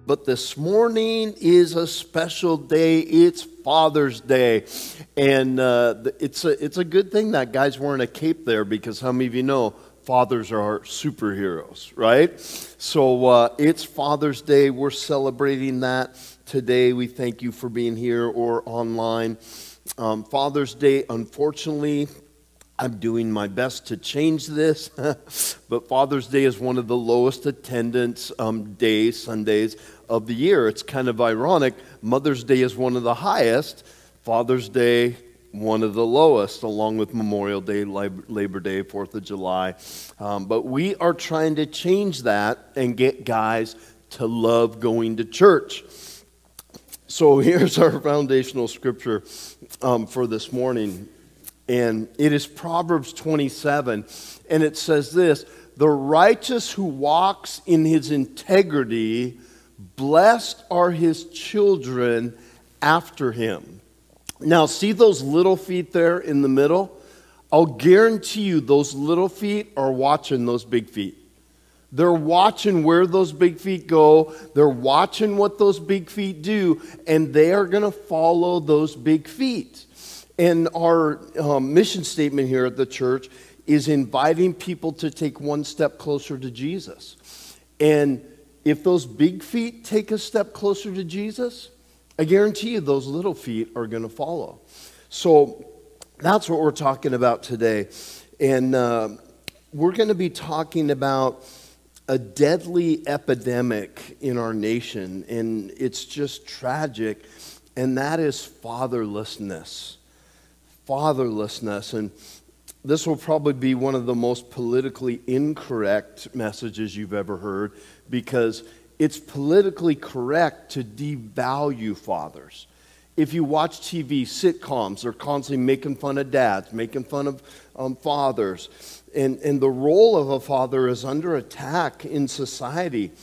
But this morning is a special day. It's Father's Day. And it's a good thing that guy's wearing a cape there, because how many of you know fathers are superheroes, right? So it's Father's Day. We're celebrating that today. We thank you for being here or online. Father's Day, unfortunately, I'm doing my best to change this, but Father's Day is one of the lowest attendance days, Sundays of the year. It's kind of ironic. Mother's Day is one of the highest. Father's Day, one of the lowest, along with Memorial Day, Labor Day, 4th of July. But we are trying to change that and get guys to love going to church. So here's our foundational scripture for this morning. And it is Proverbs 27, and it says this: the righteous who walks in his integrity, blessed are his children after him. Now, see those little feet there in the middle? I'll guarantee you those little feet are watching those big feet. They're watching where those big feet go. They're watching what those big feet do, and they are going to follow those big feet. And our mission statement here at the church is inviting people to take one step closer to Jesus. And if those big feet take a step closer to Jesus, I guarantee you those little feet are going to follow. So that's what we're talking about today. And we're going to be talking about a deadly epidemic in our nation. And it's just tragic. And that is fatherlessness. Fatherlessness. And this will probably be one of the most politically incorrect messages you've ever heard, because it's politically correct to devalue fathers. If you watch TV, sitcoms, they're constantly making fun of dads, making fun of fathers. And the role of a father is under attack in society.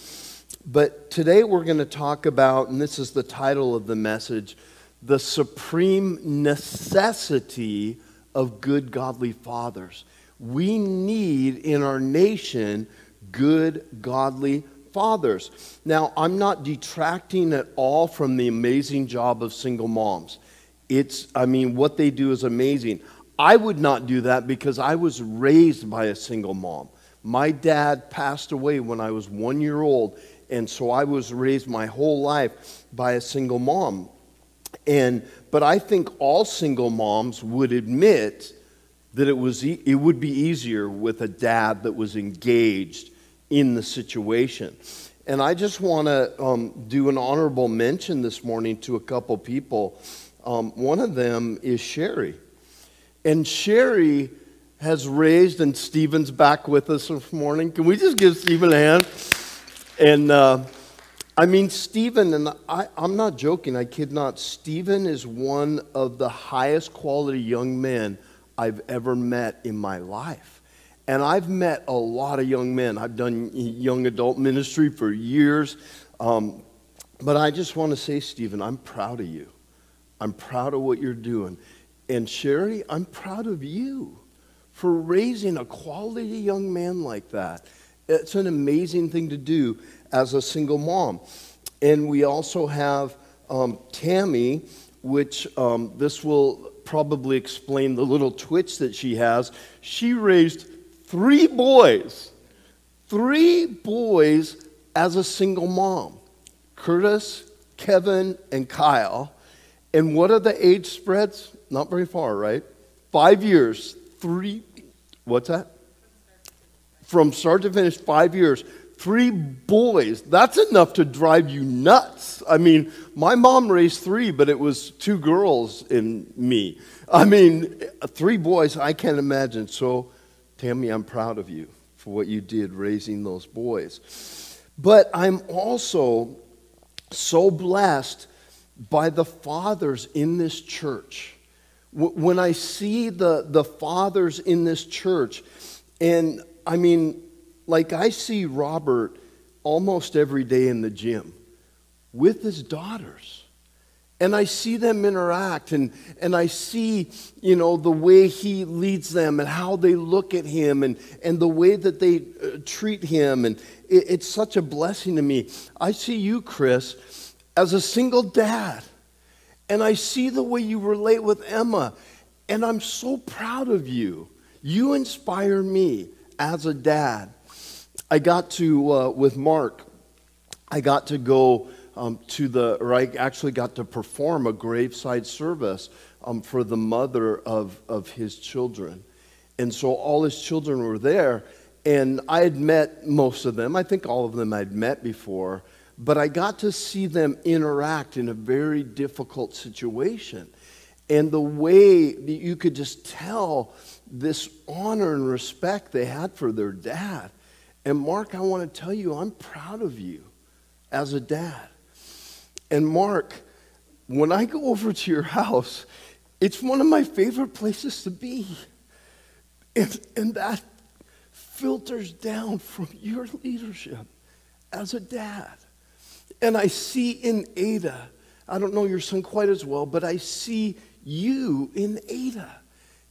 But today we're going to talk about, and this is the title of the message, the supreme necessity of good, godly fathers. We need in our nation good, godly fathers. Now, I'm not detracting at all from the amazing job of single moms. What they do is amazing. I would not do that because I was raised by a single mom. My dad passed away when I was 1 year old, and so I was raised my whole life by a single mom. But I think all single moms would admit that it would be easier with a dad that was engaged in the situation. And I just want to do an honorable mention this morning to a couple people. One of them is Sherry. And Sherry has raised, and Stephen's back with us this morning. Can we just give Stephen a hand? And Stephen, and I'm not joking, I kid not, Stephen is one of the highest quality young men I've ever met in my life. And I've met a lot of young men. I've done young adult ministry for years. But I just want to say, Stephen, I'm proud of you. I'm proud of what you're doing. And Sherry, I'm proud of you for raising a quality young man like that. It's an amazing thing to do as a single mom. And we also have Tammy, which this will probably explain the little twitch that she has. She raised 3 boys as a single mom. Curtis, Kevin, and Kyle. And what are the age spreads? Not very far, right? 5 years. What's that? From start to finish, 5 years. 3 boys. That's enough to drive you nuts. My mom raised 3, but it was 2 girls and me. 3 boys, I can't imagine. So, Tammy, I'm proud of you for what you did raising those boys. But I'm also so blessed by the fathers in this church. When I see the fathers in this church, and I see Robert almost every day in the gym with his daughters. And I see them interact, and I see, the way he leads them and how they look at him and the way that they treat him. And it's such a blessing to me. I see you, Chris, as a single dad. And I see the way you relate with Emma. And I'm so proud of you. You inspire me as a dad. I got to, with Mark, I got to go I actually got to perform a graveside service for the mother of his children. And so all his children were there, and I had met most of them. I think all of them I'd met before, but I got to see them interact in a very difficult situation. And the way that you could just tell this honor and respect they had for their dad. And Mark, I want to tell you, I'm proud of you as a dad. And Mark, when I go over to your house, it's one of my favorite places to be. And that filters down from your leadership as a dad. And I see in Ada, I don't know your son quite as well, but I see you in Ada.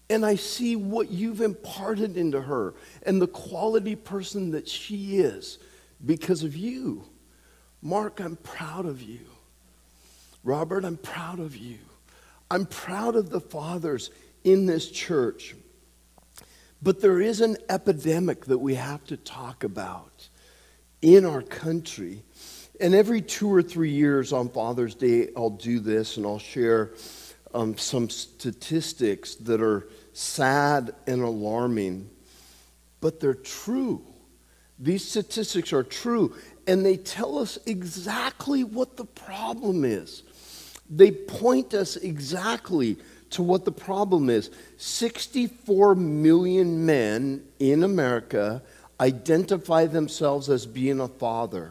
And I see what you've imparted into her and the quality person that she is because of you. Mark, I'm proud of you. Robert, I'm proud of you. I'm proud of the fathers in this church. But there is an epidemic that we have to talk about in our country. And every 2 or 3 years on Father's Day, I'll do this and I'll share some statistics that are sad and alarming, but they're true. These statistics are true, and they tell us exactly what the problem is. They point us exactly to what the problem is. 64 million men in America identify themselves as being a father.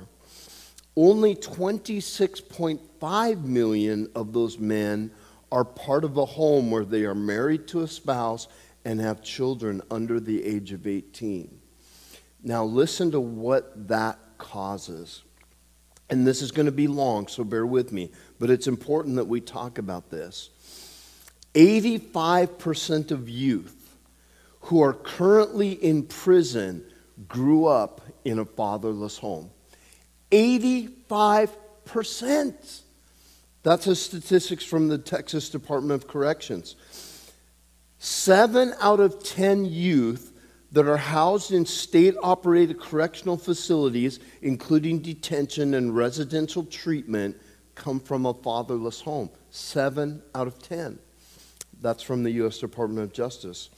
Only 26.5 million of those men are part of a home where they are married to a spouse and have children under the age of 18. Now listen to what that causes. And this is going to be long, so bear with me. But it's important that we talk about this. 85% of youth who are currently in prison grew up in a fatherless home. 85%. That's a statistics from the Texas Department of Corrections. 7 out of 10 youth that are housed in state-operated correctional facilities, including detention and residential treatment, come from a fatherless home. 7 out of 10. That's from the U.S. Department of Justice.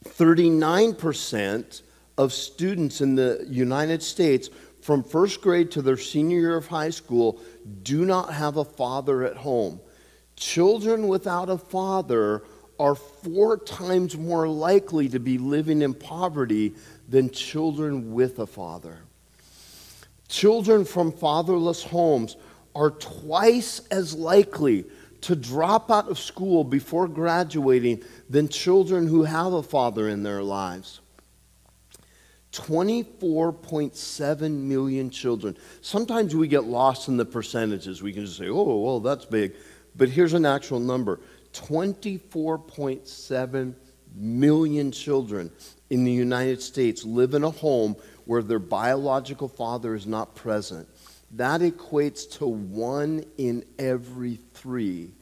39% of students in the United States from first grade to their senior year of high school do not have a father at home. Children without a father are 4 times more likely to be living in poverty than children with a father. Children from fatherless homes are twice as likely to drop out of school before graduating than children who have a father in their lives. 24.7 million children. Sometimes we get lost in the percentages. We can just say, oh, well, that's big. But here's an actual number. 24.7 million children in the United States live in a home where their biological father is not present. That equates to 1 in every 3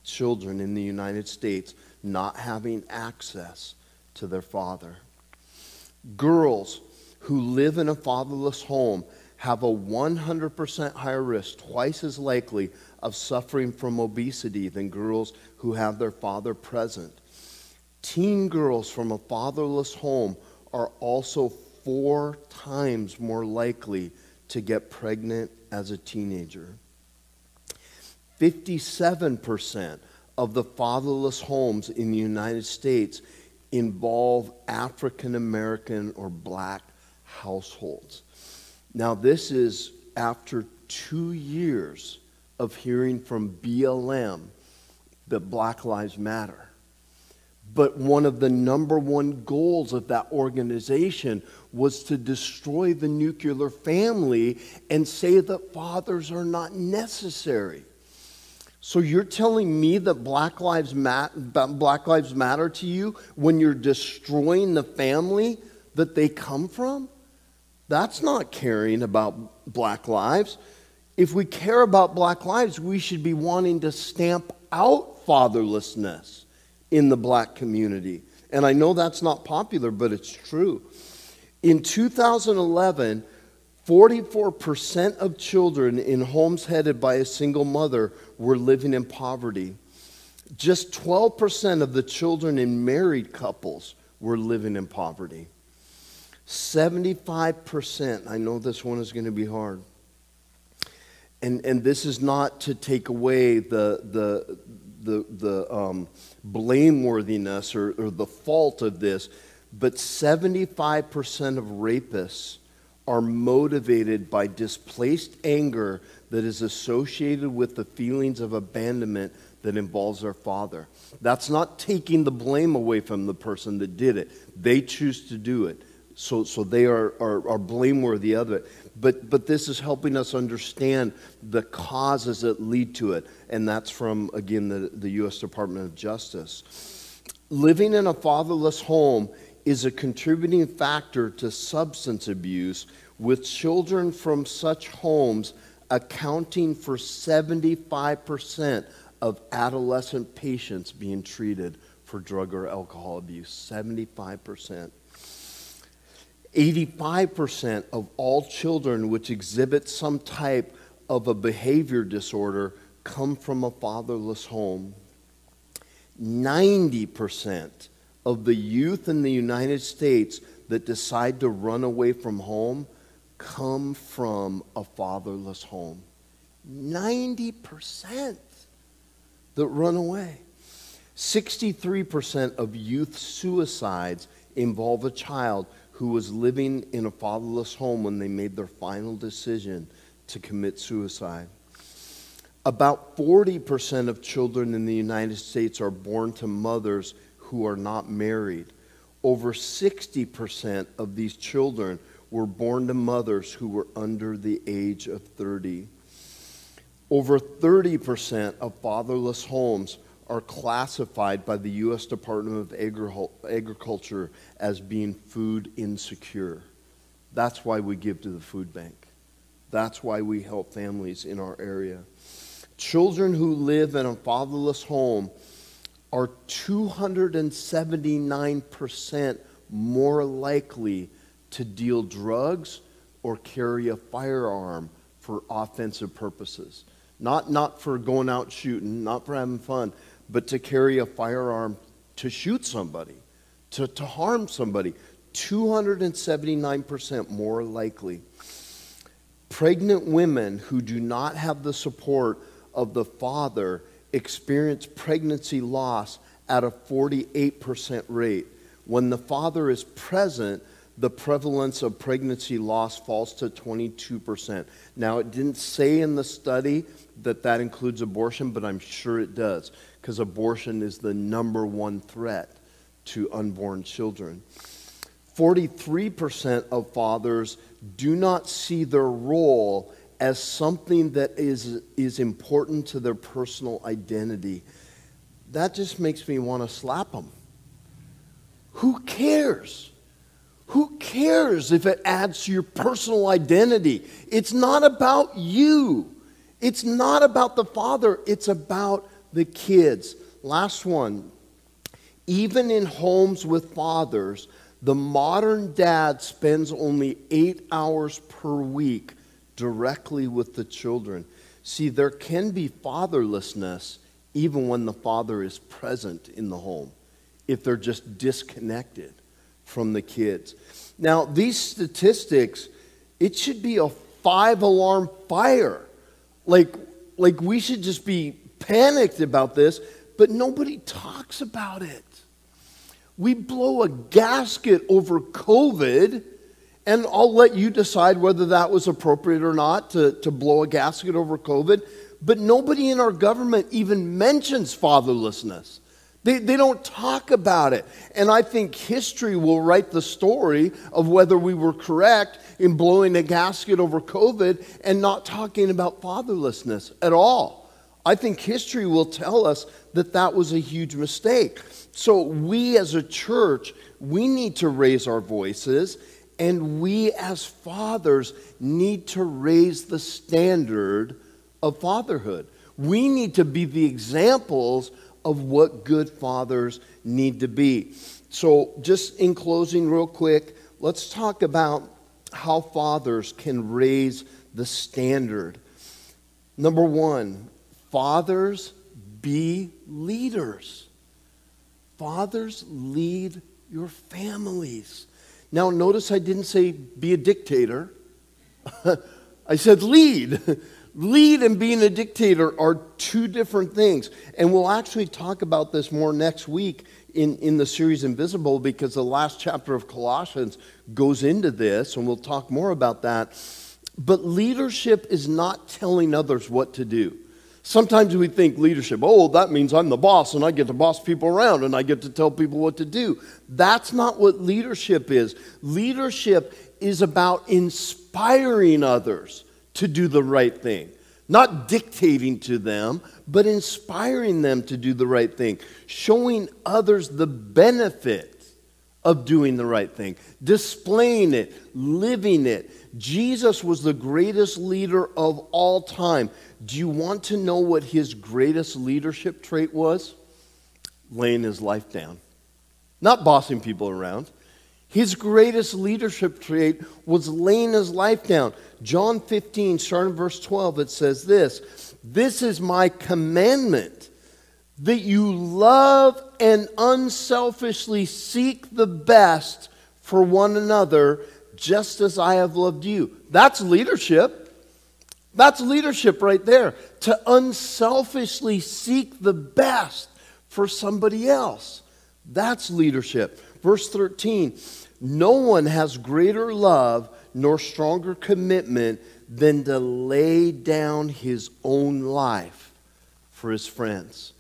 children in the United States not having access to their father. Girls who live in a fatherless home have a 100% higher risk, twice as likely, of suffering from obesity than girls who have their father present. Teen girls from a fatherless home are also 4 times more likely to get pregnant as a teenager. 57% of the fatherless homes in the United States involve African American or black households. Now, this is after 2 years of hearing from BLM that Black Lives Matter. But one of the number one goals of that organization was to destroy the nuclear family and say that fathers are not necessary. So you're telling me that Black Lives Matter to you when you're destroying the family that they come from? That's not caring about black lives. If we care about black lives, we should be wanting to stamp out fatherlessness in the black community. And I know that's not popular, but it's true. In 2011, 44% of children in homes headed by a single mother were living in poverty. Just 12% of the children in married couples were living in poverty. 75%, I know this one is going to be hard. And this is not to take away the blameworthiness or the fault of this, but 75% of rapists are motivated by displaced anger that is associated with the feelings of abandonment that involves their father. That's not taking the blame away from the person that did it. They choose to do it. So they are blameworthy of it. But this is helping us understand the causes that lead to it. And that's from, again, the U.S. Department of Justice. Living in a fatherless home is a contributing factor to substance abuse, with children from such homes accounting for 75% of adolescent patients being treated for drug or alcohol abuse. 75%. 85% of all children which exhibit some type of a behavior disorder come from a fatherless home. 90% of the youth in the United States that decide to run away from home come from a fatherless home. 90% that run away. 63% of youth suicides involve a child who was living in a fatherless home when they made their final decision to commit suicide. About 40% of children in the United States are born to mothers who are not married. Over 60% of these children were born to mothers who were under the age of 30. Over 30% of fatherless homes are classified by the U.S. Department of Agriculture as being food insecure. That's why we give to the food bank. That's why we help families in our area. Children who live in a fatherless home are 279% more likely to deal drugs or carry a firearm for offensive purposes. Not for going out shooting, not for having fun, but to carry a firearm to shoot somebody, to harm somebody. 279% more likely. Pregnant women who do not have the support of the father experience pregnancy loss at a 48% rate. When the father is present, the prevalence of pregnancy loss falls to 22%. Now, it didn't say in the study that includes abortion, but I'm sure it does, because abortion is the number one threat to unborn children. 43% of fathers do not see their role as something that is important to their personal identity. That just makes me want to slap them. Who cares? Who cares if it adds to your personal identity? It's not about you. It's not about the father. It's about the kids. Last one. Even in homes with fathers, the modern dad spends only 8 hours per week directly with the children. See, there can be fatherlessness even when the father is present in the home, if they're just disconnected from the kids. Now, these statistics, it should be a 5-alarm fire. Like we should just be panicked about this, but nobody talks about it. We blow a gasket over COVID, and I'll let you decide whether that was appropriate or not to blow a gasket over COVID, but nobody in our government even mentions fatherlessness. They don't talk about it. And I think history will write the story of whether we were correct in blowing a gasket over COVID and not talking about fatherlessness at all. I think history will tell us that that was a huge mistake. So we as a church, we need to raise our voices, and we as fathers need to raise the standard of fatherhood. We need to be the examples of what good fathers need to be. So just in closing real quick, let's talk about how fathers can raise the standard. Number one, fathers be leaders. Fathers lead your families. Now notice I didn't say be a dictator. I said lead. Lead and being a dictator are two different things. And we'll actually talk about this more next week in the series Invisible, because the last chapter of Colossians goes into this, and we'll talk more about that. But leadership is not telling others what to do. Sometimes we think leadership, oh, that means I'm the boss and I get to boss people around and I get to tell people what to do. That's not what leadership is. Leadership is about inspiring others to do the right thing. Not dictating to them, but inspiring them to do the right thing. Showing others the benefit of doing the right thing. Displaying it, living it. Jesus was the greatest leader of all time. Do you want to know what his greatest leadership trait was? Laying his life down. Not bossing people around. His greatest leadership trait was laying his life down. John 15, starting verse 12, it says this: "This is my commandment, that you love and unselfishly seek the best for one another, just as I have loved you." That's leadership. That's leadership right there. To unselfishly seek the best for somebody else. That's leadership. Verse 13, "No one has greater love nor stronger commitment than to lay down his own life for his friends."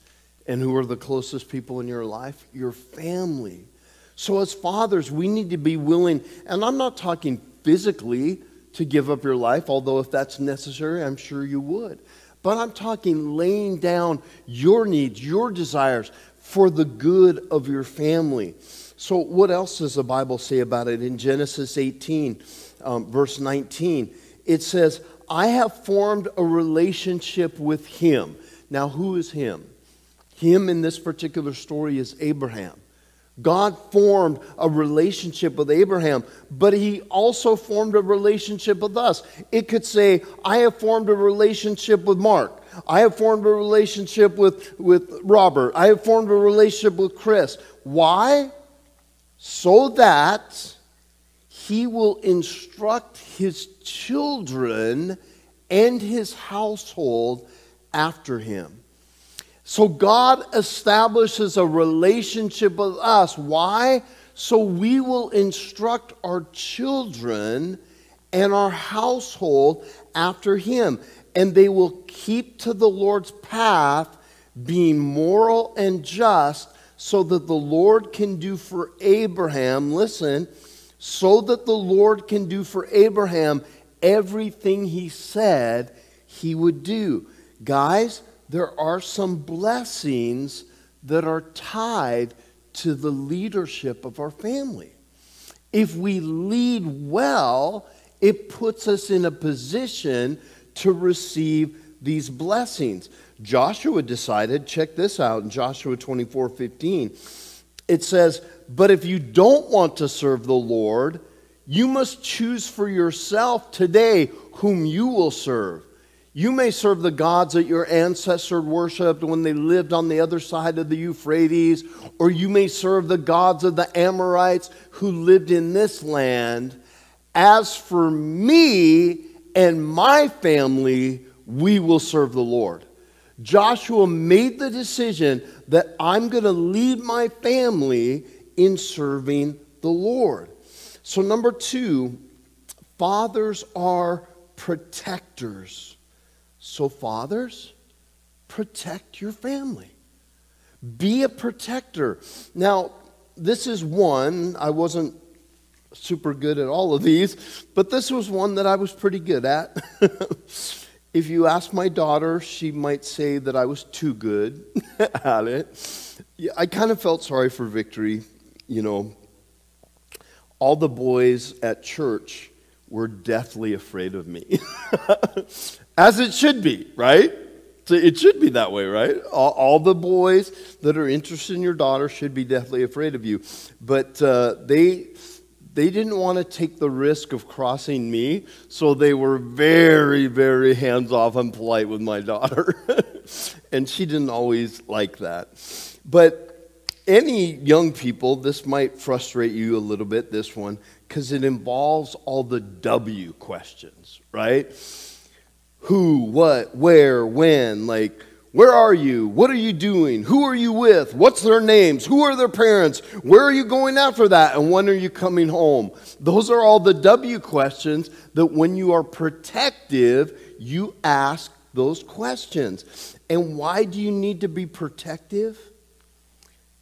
And who are the closest people in your life? Your family. So as fathers, we need to be willing, and I'm not talking physically to give up your life, although if that's necessary, I'm sure you would. But I'm talking laying down your needs, your desires for the good of your family. So what else does the Bible say about it? In Genesis 18, verse 19, it says, "I have formed a relationship with him." Now, who is him? Him in this particular story is Abraham. God formed a relationship with Abraham, but he also formed a relationship with us. It could say, "I have formed a relationship with Mark. I have formed a relationship with Robert. I have formed a relationship with Chris." Why? So that he will instruct his children and his household after him. So God establishes a relationship with us. Why? So we will instruct our children and our household after him. And they will keep to the Lord's path, being moral and just, so that the Lord can do for Abraham, listen, so that the Lord can do for Abraham everything he said he would do. Guys, there are some blessings that are tied to the leadership of our family. If we lead well, it puts us in a position to receive these blessings. Joshua decided, check this out in Joshua 24:15. It says, "But if you don't want to serve the Lord, you must choose for yourself today whom you will serve. You may serve the gods that your ancestors worshipped when they lived on the other side of the Euphrates, or you may serve the gods of the Amorites who lived in this land. As for me and my family, we will serve the Lord." Joshua made the decision that I'm going to lead my family in serving the Lord. So number 2, fathers are protectors. So fathers, protect your family. Be a protector. Now, this is one, I wasn't super good at all of these, but this was one that I was pretty good at. If you ask my daughter, she might say that I was too good at it. Yeah, I kind of felt sorry for Victory. You know, all the boys at church were deathly afraid of me. As it should be, right? So it should be that way, right? All the boys that are interested in your daughter should be deathly afraid of you. But they didn't want to take the risk of crossing me, so they were very, very hands-off and polite with my daughter. And she didn't always like that. But any young people, this might frustrate you a little bit, this one, because it involves all the W questions, right? Who, what, where, when, like, where are you? What are you doing? Who are you with? What's their names? Who are their parents? Where are you going after that? And when are you coming home? Those are all the W questions that when you are protective, you ask those questions. And why do you need to be protective?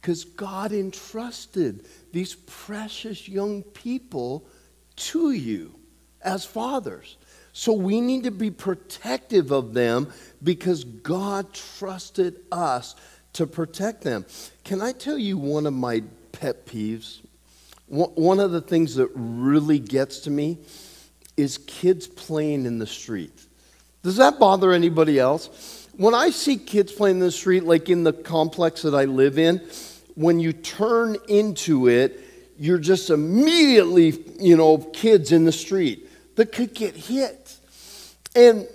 Because God entrusted these precious young people to you as fathers. So we need to be protective of them because God trusted us to protect them. Can I tell you one of my pet peeves? One of the things that really gets to me is kids playing in the street. Does that bother anybody else? When I see kids playing in the street, like in the complex that I live in, when you turn into it, you're just immediately, kids in the street that could get hit. And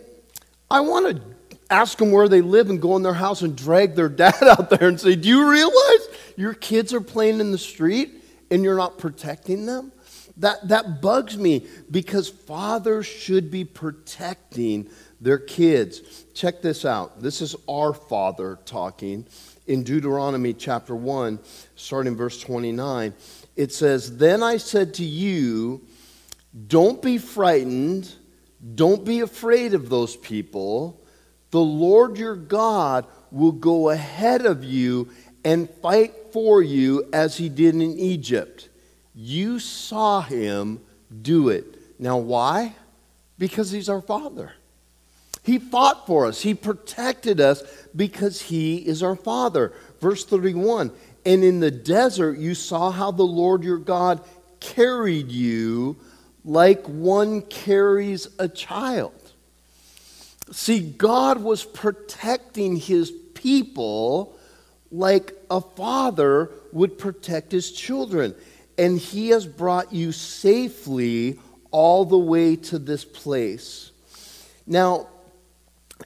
I want to ask them where they live and go in their house and drag their dad out there and say, do you realize your kids are playing in the street and you're not protecting them? That bugs me because fathers should be protecting their kids. Check this out. This is our Father talking in Deuteronomy chapter 1, starting verse 29. It says, then I said to you, don't be frightened. Don't be afraid of those people. The Lord your God will go ahead of you and fight for you as he did in Egypt. You saw him do it. Now why? Because he's our Father. He fought for us. He protected us because he is our Father. Verse 31, and in the desert you saw how the Lord your God carried you like one carries a child. See, God was protecting his people like a father would protect his children. And he has brought you safely all the way to this place. Now,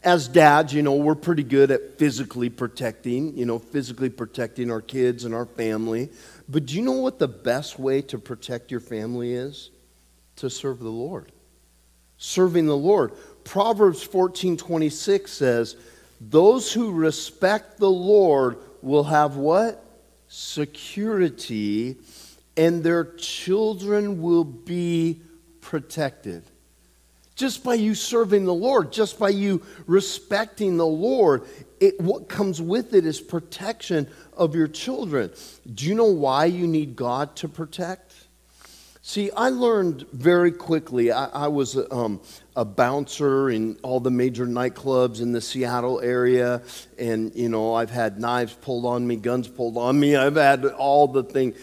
as dads, we're pretty good at physically protecting our kids and our family. But do you know what the best way to protect your family is? To serve the Lord. Serving the Lord. Proverbs 14:26 says, those who respect the Lord will have what? Security, and their children will be protected. Just by you serving the Lord, just by you respecting the Lord, what comes with it is protection of your children. Do you know why you need God to protect? See, I learned very quickly. I was a bouncer in all the major nightclubs in the Seattle area. And, I've had knives pulled on me, guns pulled on me. I've had all the things.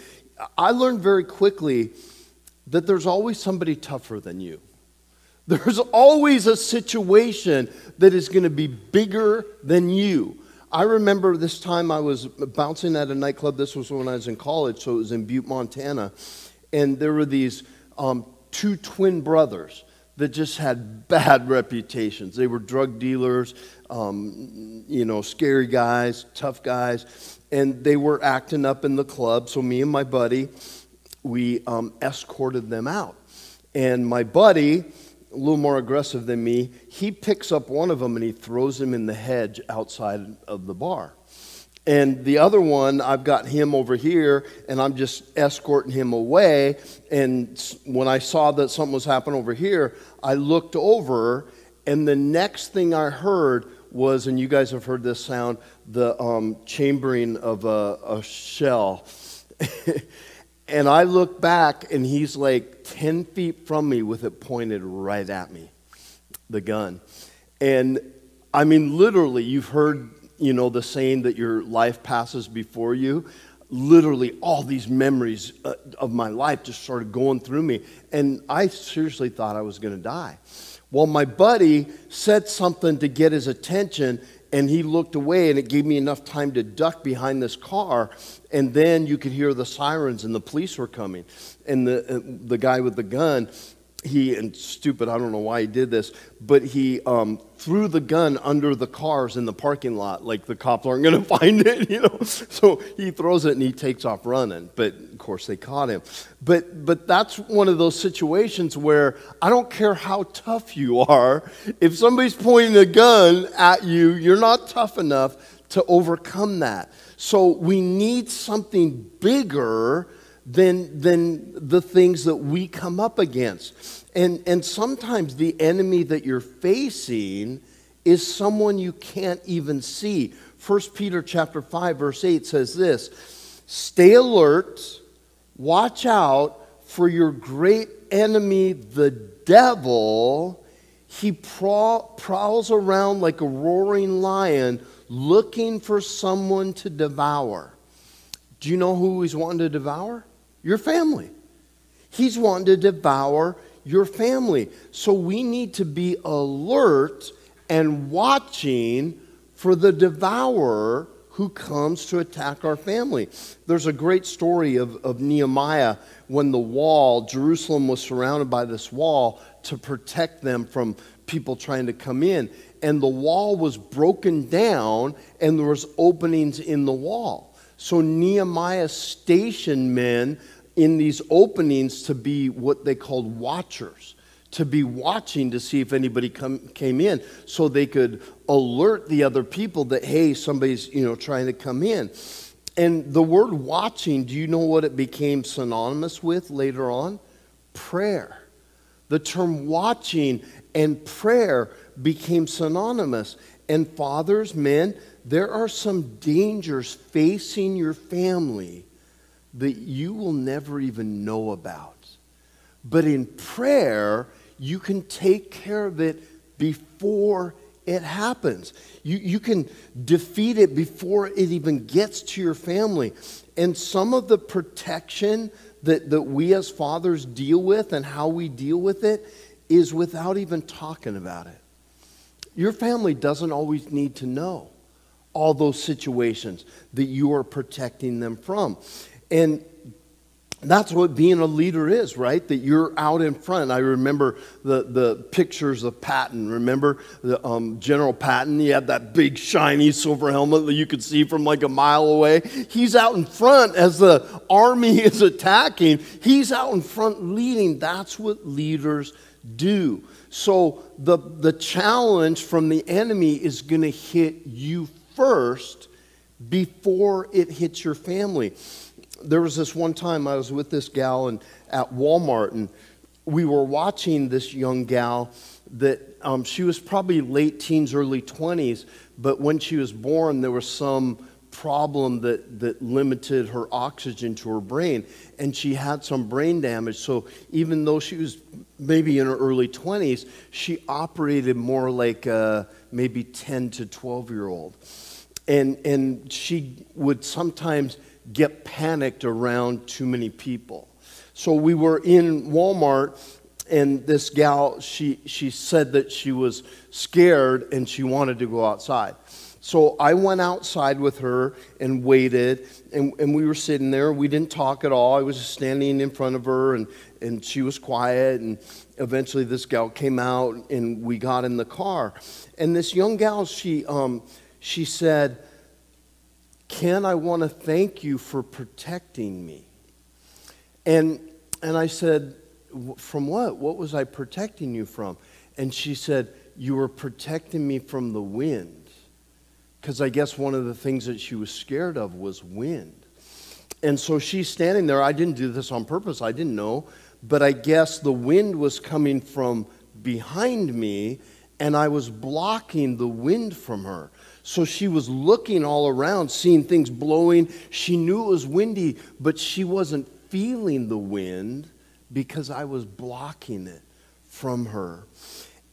I learned very quickly that there's always somebody tougher than you. There's always a situation that is going to be bigger than you. I remember this time I was bouncing at a nightclub. This was when I was in college, so it was in Butte, Montana. And there were these two twin brothers that just had bad reputations. They were drug dealers, scary guys, tough guys. And they were acting up in the club. So me and my buddy, we escorted them out. And my buddy, a little more aggressive than me, he picks up one of them and he throws him in the hedge outside of the bar. And the other one, I've got him over here, and I'm just escorting him away. And when I saw that something was happening over here, I looked over, and the next thing I heard was, and you guys have heard this sound, the chambering of a shell. And I look back, and he's like 10 feet from me with it pointed right at me, the gun. And I mean, literally, you've heard, the saying that your life passes before you. Literally, all these memories of my life just started going through me. And I seriously thought I was going to die. Well, my buddy said something to get his attention, and he looked away, and it gave me enough time to duck behind this car. And then you could hear the sirens, and the police were coming. And the guy with the gun, and stupid, I don't know why he did this, but he threw the gun under the cars in the parking lot, like the cops aren't going to find it, So he throws it and he takes off running. But of course they caught him. But that's one of those situations where I don't care how tough you are. If somebody's pointing a gun at you, you're not tough enough to overcome that. So we need something bigger than the things that we come up against. And sometimes the enemy that you're facing is someone you can't even see. 1 Peter chapter 5, verse 8 says this: stay alert, watch out for your great enemy, the devil. He prowls around like a roaring lion, looking for someone to devour. Do you know who he's wanting to devour? Your family. He's wanting to devour your family. So we need to be alert and watching for the devourer who comes to attack our family. There's a great story of Nehemiah when the wall, Jerusalem was surrounded by this wall to protect them from people trying to come in. And the wall was broken down and there was openings in the wall. So Nehemiah stationed men in these openings to be what they called watchers, to be watching to see if anybody came in so they could alert the other people that, hey, somebody's trying to come in. And the word watching, do you know what it became synonymous with later on? Prayer. The term watching and prayer became synonymous. And fathers, men, there are some dangers facing your family that you will never even know about. But in prayer, you can take care of it before it happens. You can defeat it before it even gets to your family. And some of the protection that we as fathers deal with and how we deal with it is without even talking about it. Your family doesn't always need to know all those situations that you are protecting them from. And that's what being a leader is, right? That you're out in front. I remember the pictures of Patton. Remember the General Patton? He had that big shiny silver helmet that you could see from like a mile away. He's out in front as the army is attacking. He's out in front leading. That's what leaders do. So the challenge from the enemy is going to hit you first before it hits your family. There was this one time I was with this gal at Walmart, and we were watching this young gal that she was probably late teens, early 20s, but when she was born, there was some problem that limited her oxygen to her brain, and she had some brain damage. So even though she was maybe in her early 20s, she operated more like a maybe 10 to 12-year-old. And she would sometimes get panicked around too many people. So we were in Walmart, and this gal, she said that she was scared and she wanted to go outside. So I went outside with her and waited, and we were sitting there. We didn't talk at all. I was just standing in front of her, and she was quiet, and eventually this gal came out, and we got in the car. And this young gal, she said, "Ken, I want to thank you for protecting me." And I said, "From what? What was I protecting you from?" And she said, "You were protecting me from the wind." Because I guess one of the things that she was scared of was wind. And so she's standing there. I didn't do this on purpose. I didn't know. But I guess the wind was coming from behind me, and I was blocking the wind from her. So she was looking all around, seeing things blowing. She knew it was windy, but she wasn't feeling the wind because I was blocking it from her.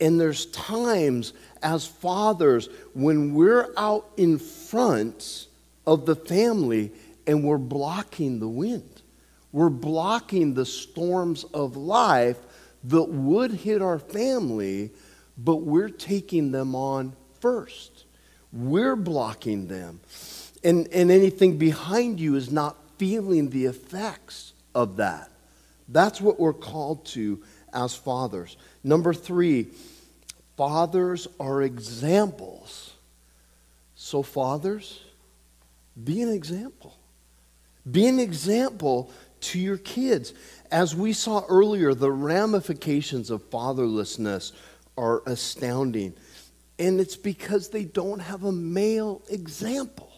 And there's times as fathers when we're out in front of the family and we're blocking the wind. We're blocking the storms of life that would hit our family, but we're taking them on first. We're blocking them. And anything behind you is not feeling the effects of that. That's what we're called to as fathers. Number 3, fathers are examples. So fathers, be an example. Be an example to your kids. As we saw earlier, the ramifications of fatherlessness are astounding. And it's because they don't have a male example.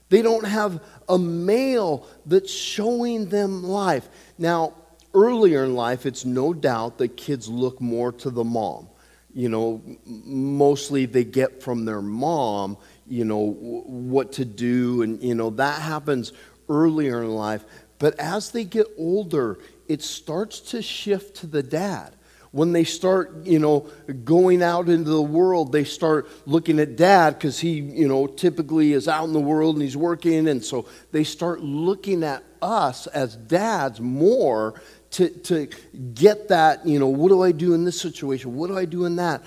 They don't have a male that's showing them life. Now, earlier in life, it's no doubt that kids look more to the mom. You know, mostly they get from their mom, you know, what to do. And, you know, that happens earlier in life. But as they get older, it starts to shift to the dad. When they start, you know, going out into the world, they start looking at dad because he, you know, typically is out in the world and he's working. And so they start looking at us as dads more to get that, you know, what do I do in this situation? What do I do in that?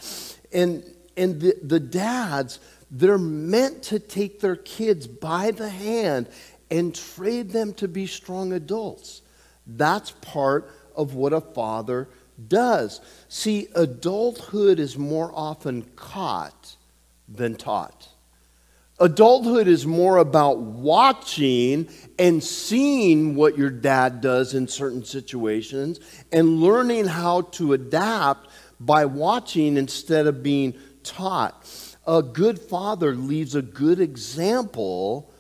And the dads, they're meant to take their kids by the hand and train them to be strong adults. That's part of what a father does. See, adulthood is more often caught than taught. Adulthood is more about watching and seeing what your dad does in certain situations and learning how to adapt by watching instead of being taught. A good father leaves a good example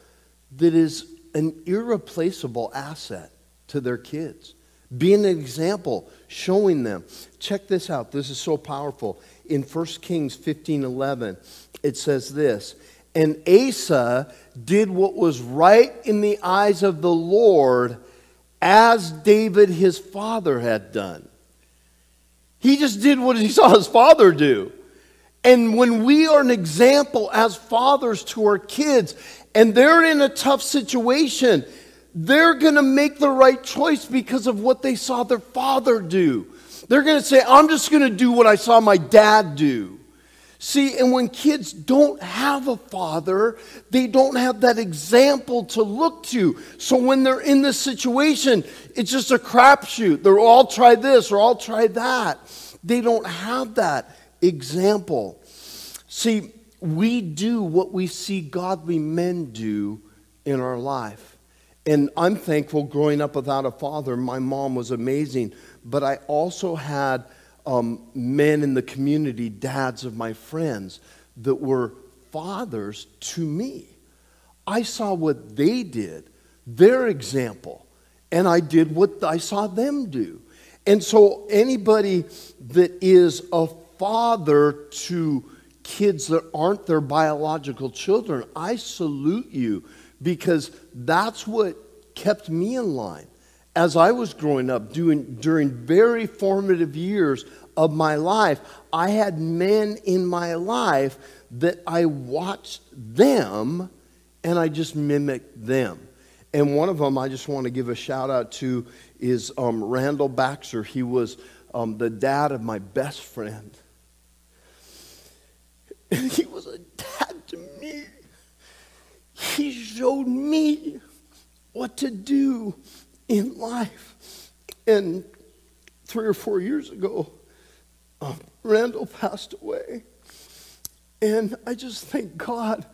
that is an irreplaceable asset to their kids. Being an example, showing them. Check this out. This is so powerful. In 1 Kings 15:11, it says this, "And Asa did what was right in the eyes of the Lord, as David his father had done." He just did what he saw his father do. And when we are an example as fathers to our kids, and they're in a tough situation, they're going to make the right choice because of what they saw their father do. They're going to say, I'm just going to do what I saw my dad do. See, and when kids don't have a father, they don't have that example to look to. So when they're in this situation, it's just a crapshoot. They're all try this or all try that. They don't have that example. See, we do what we see godly men do in our life. And I'm thankful growing up without a father. My mom was amazing. But I also had men in the community, dads of my friends, that were fathers to me. I saw what they did, their example, and I did what I saw them do. And so anybody that is a father to kids that aren't their biological children, I salute you, because that's what kept me in line. As I was growing up, during very formative years of my life, I had men in my life that I watched them and I just mimicked them. And one of them I just want to give a shout out to is Randall Baxter. He was the dad of my best friend. And he was a dad to me. He showed me what to do in life. And 3 or 4 years ago, Randall passed away. And I just thank God.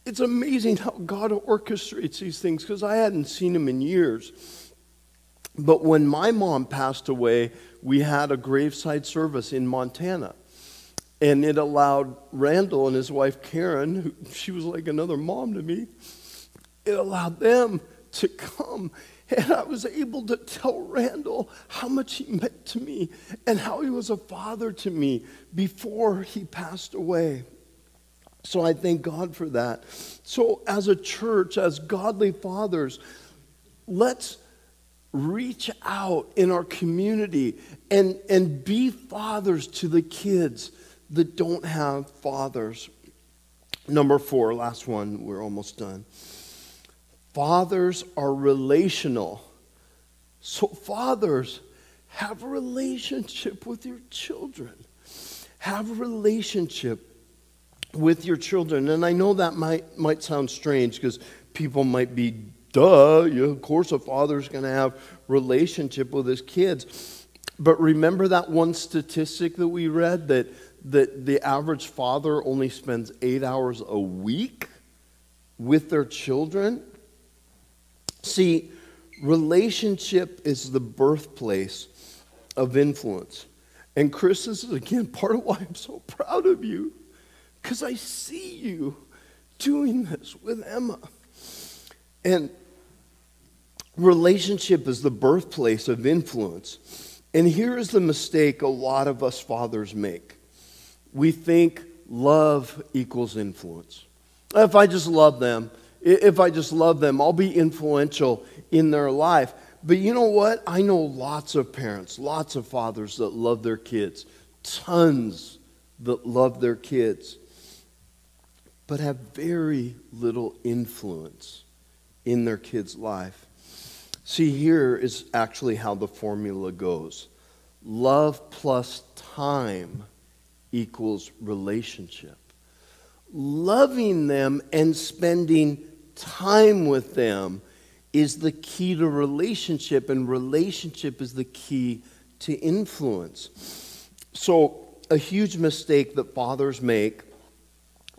It's amazing how God orchestrates these things, because I hadn't seen him in years. But when my mom passed away, we had a graveside service in Montana. And it allowed Randall and his wife Karen, who, she was like another mom to me, it allowed them to come. And I was able to tell Randall how much he meant to me and how he was a father to me before he passed away. So I thank God for that. So as a church, as godly fathers, let's reach out in our community and be fathers to the kids that don't have fathers. Number 4, last one, we're almost done. Fathers are relational. So fathers, have a relationship with your children. Have a relationship with your children. And I know that might sound strange because people might be, duh, yeah, of course a father's going to have relationship with his kids. But remember that one statistic that we read, that the average father only spends 8 hours a week with their children? See, relationship is the birthplace of influence. And Chris, this is again part of why I'm so proud of you, because I see you doing this with Emma. And relationship is the birthplace of influence. And here is the mistake a lot of us fathers make. We think love equals influence. If I just love them, I'll be influential in their life. But you know what? I know lots of parents, lots of fathers that love their kids, tons that love their kids, but have very little influence in their kids' life. See, here is actually how the formula goes. Love plus time equals relationship. Loving them and spending time with them is the key to relationship, and relationship is the key to influence. So a huge mistake that fathers make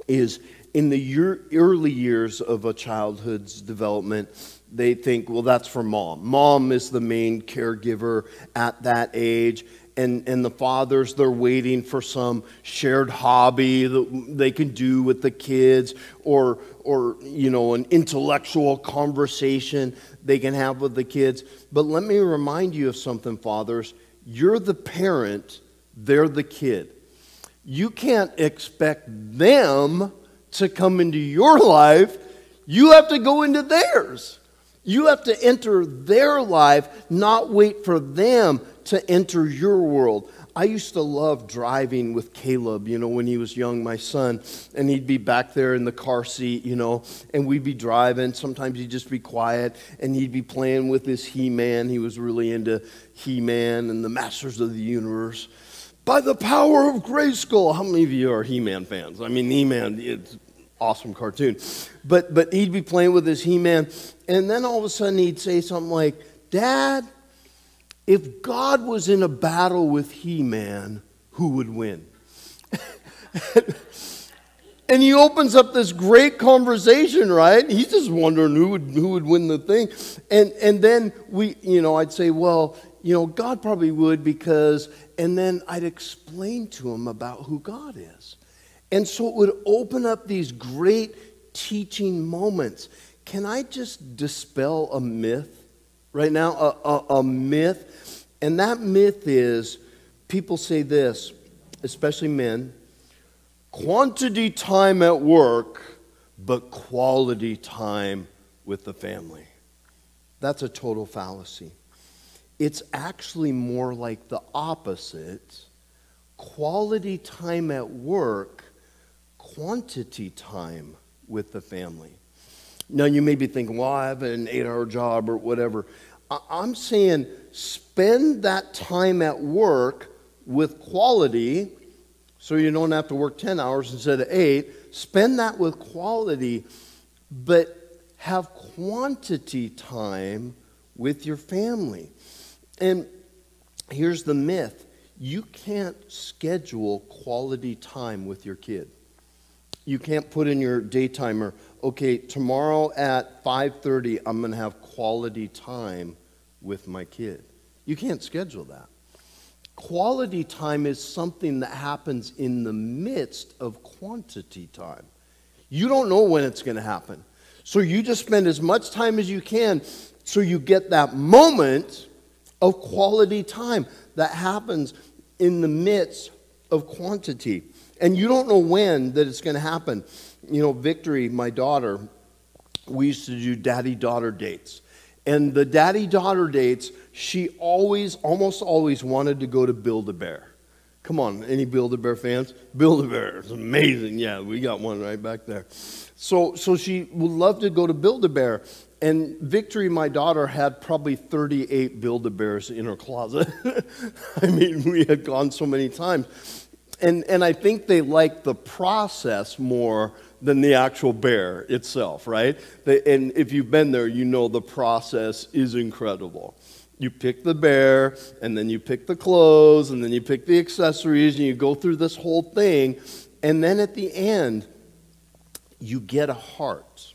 is in the early years of a childhood's development, they think, well, that's for mom. Mom is the main caregiver at that age. And the fathers, they're waiting for some shared hobby that they can do with the kids, or an intellectual conversation they can have with the kids. But let me remind you of something, fathers. You're the parent, they're the kid. You can't expect them to come into your life. You have to go into theirs. You have to enter their life, not wait for them to enter your world. I used to love driving with Caleb, when he was young, my son, and he'd be back there in the car seat, and we'd be driving. Sometimes he'd just be quiet, and he'd be playing with his He-Man. He was really into He-Man and the Masters of the Universe. By the power of Grayskull. How many of you are He-Man fans? I mean, He-Man, it's an awesome cartoon. But he'd be playing with his He-Man, and then all of a sudden he'd say something like, Dad, if God was in a battle with He-Man, who would win? And he opens up this great conversation, right? He's just wondering who would win the thing. And then I'd say, well, God probably would because, and then I'd explain to him about who God is. And so it would open up these great teaching moments. Can I just dispel a myth right now? A myth. And that myth is, people say this, especially men, quantity time at work, but quality time with the family. That's a total fallacy. It's actually more like the opposite. Quality time at work, quantity time with the family. Now you may be thinking, well, I have an 8-hour job or whatever. I'm saying spend that time at work with quality so you don't have to work 10 hours instead of 8. Spend that with quality, but have quantity time with your family. And here's the myth. You can't schedule quality time with your kid. You can't put in your day timer, okay, tomorrow at 5:30, I'm going to have quality time with my kid. You can't schedule that. Quality time is something that happens in the midst of quantity time. You don't know when it's going to happen. So you just spend as much time as you can so you get that moment of quality time that happens in the midst of quantity. And you don't know when that it's going to happen. Victory, my daughter, we used to do daddy-daughter dates. And the daddy-daughter dates, she almost always wanted to go to Build-A-Bear. Come on, any Build-A-Bear fans? Build-A-Bear is amazing. Yeah, we got one right back there. So she would love to go to Build-A-Bear. And Victory, my daughter, had probably 38 Build-A-Bears in her closet. I mean, we had gone so many times. And I think they like the process more than the actual bear itself, right? And if you've been there, you know the process is incredible. You pick the bear, and then you pick the clothes, and then you pick the accessories, and you go through this whole thing. And then at the end, you get a heart.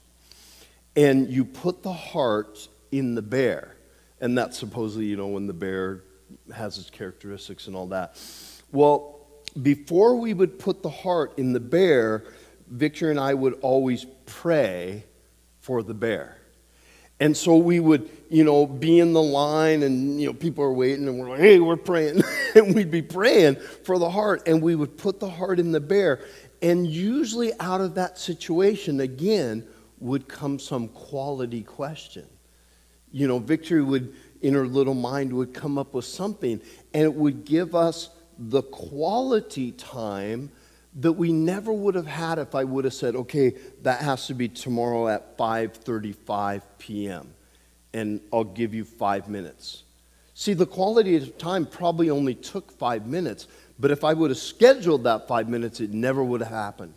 And you put the heart in the bear. And that's supposedly, when the bear has its characteristics and all that. Well, before we would put the heart in the bear, Victor and I would always pray for the bear. And so we would, be in the line and, people are waiting and we're like, hey, we're praying. And we'd be praying for the heart and we would put the heart in the bear. And usually out of that situation, again, would come some quality question. Victory would, in her little mind, would come up with something and it would give us the quality time that we never would have had if I would have said, okay, that has to be tomorrow at 5:35 p.m. and I'll give you 5 minutes. See, the quality of time probably only took 5 minutes, but if I would have scheduled that 5 minutes, it never would have happened.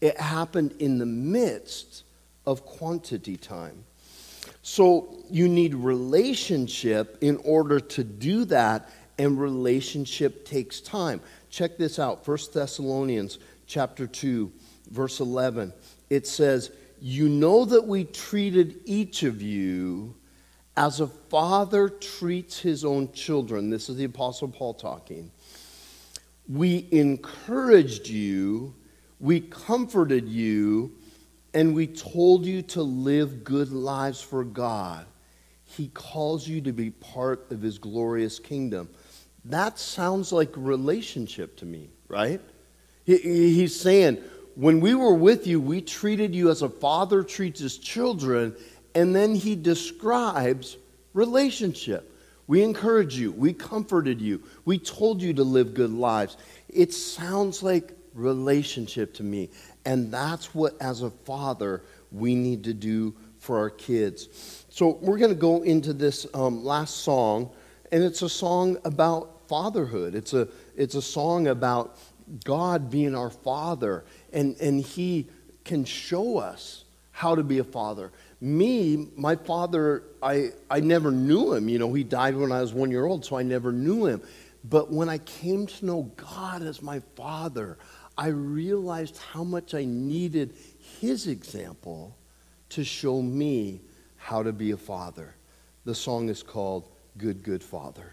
It happened in the midst of quantity time. So you need relationship in order to do that, and relationship takes time. Check this out, 1 Thessalonians chapter 2, verse 11. It says, you know that we treated each of you as a father treats his own children. This is the Apostle Paul talking. We encouraged you, we comforted you, and we told you to live good lives for God. He calls you to be part of his glorious kingdom. That sounds like relationship to me, right? He's saying, when we were with you, we treated you as a father treats his children, and then he describes relationship. We encouraged you, we comforted you, we told you to live good lives. It sounds like relationship to me, and that's what, as a father, we need to do for our kids. So we're going to go into this last song, and it's a song about fatherhood. It's a song about God being our father, and he can show us how to be a father. My father, I never knew him. He died when I was 1 year old, so I never knew him. But when I came to know God as my father, I realized how much I needed his example to show me how to be a father. The song is called Good, Good Father.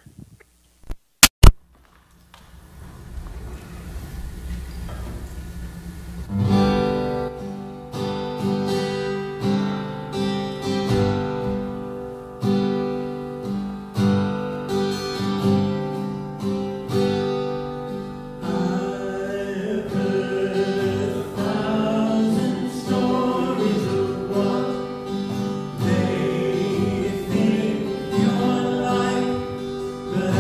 They think you're like the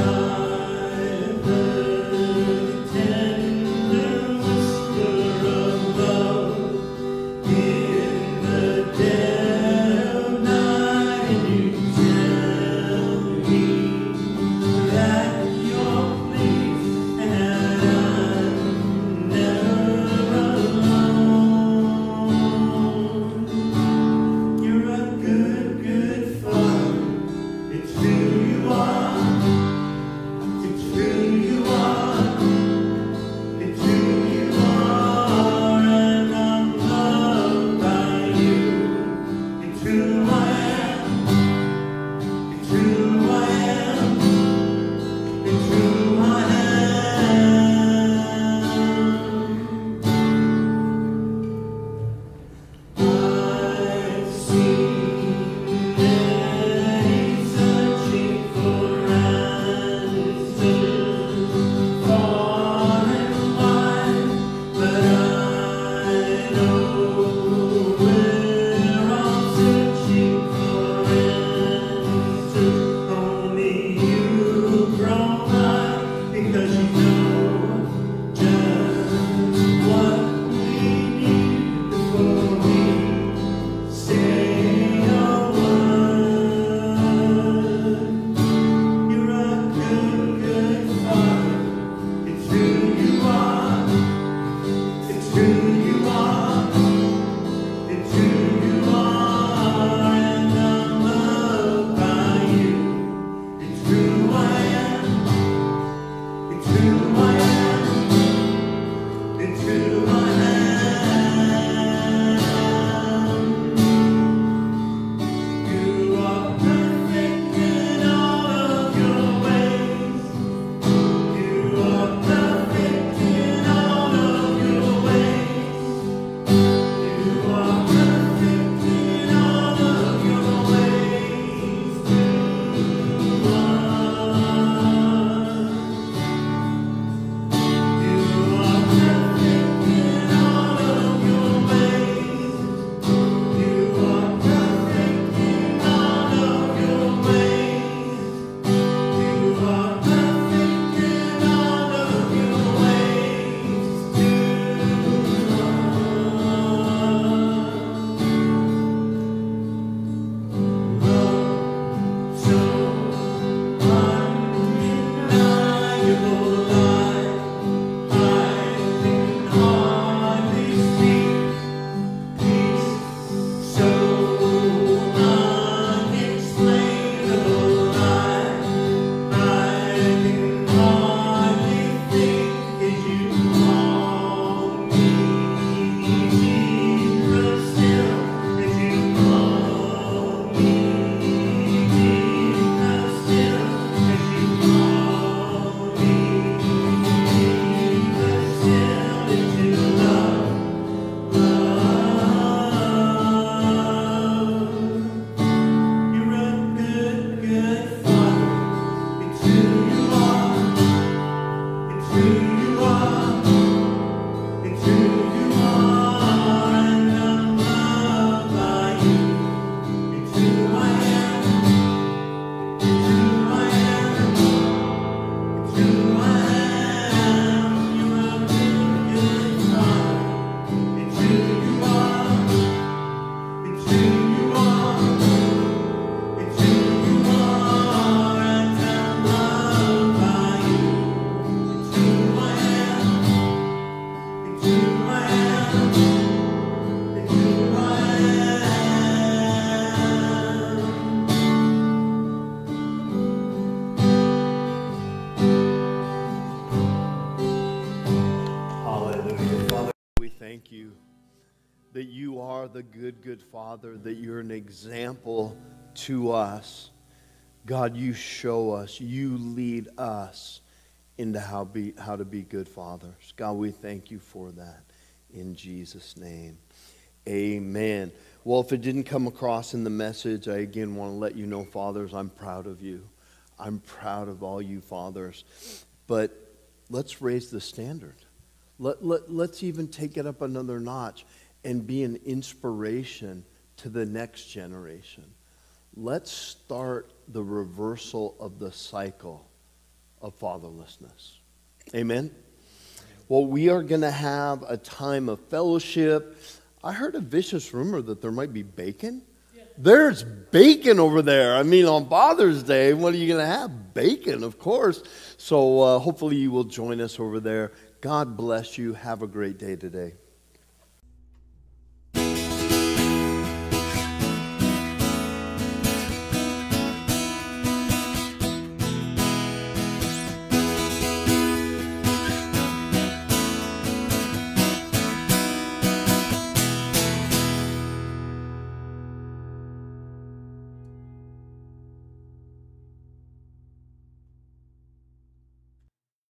Thank you that you are the good Father, that you're an example to us. God, you show us, you lead us into how to be good fathers. God, we thank you for that in Jesus' name. Amen. Well, if it didn't come across in the message, I again want to let you know, fathers, I'm proud of you. I'm proud of all you fathers. But let's raise the standard. Let's even take it up another notch and be an inspiration to the next generation. Let's start the reversal of the cycle of fatherlessness. Amen? Well, we are going to have a time of fellowship. I heard a vicious rumor that there might be bacon. Yeah. There's bacon over there. I mean, on Father's Day, what are you going to have? Bacon, of course. So hopefully you will join us over there. God bless you. Have a great day today.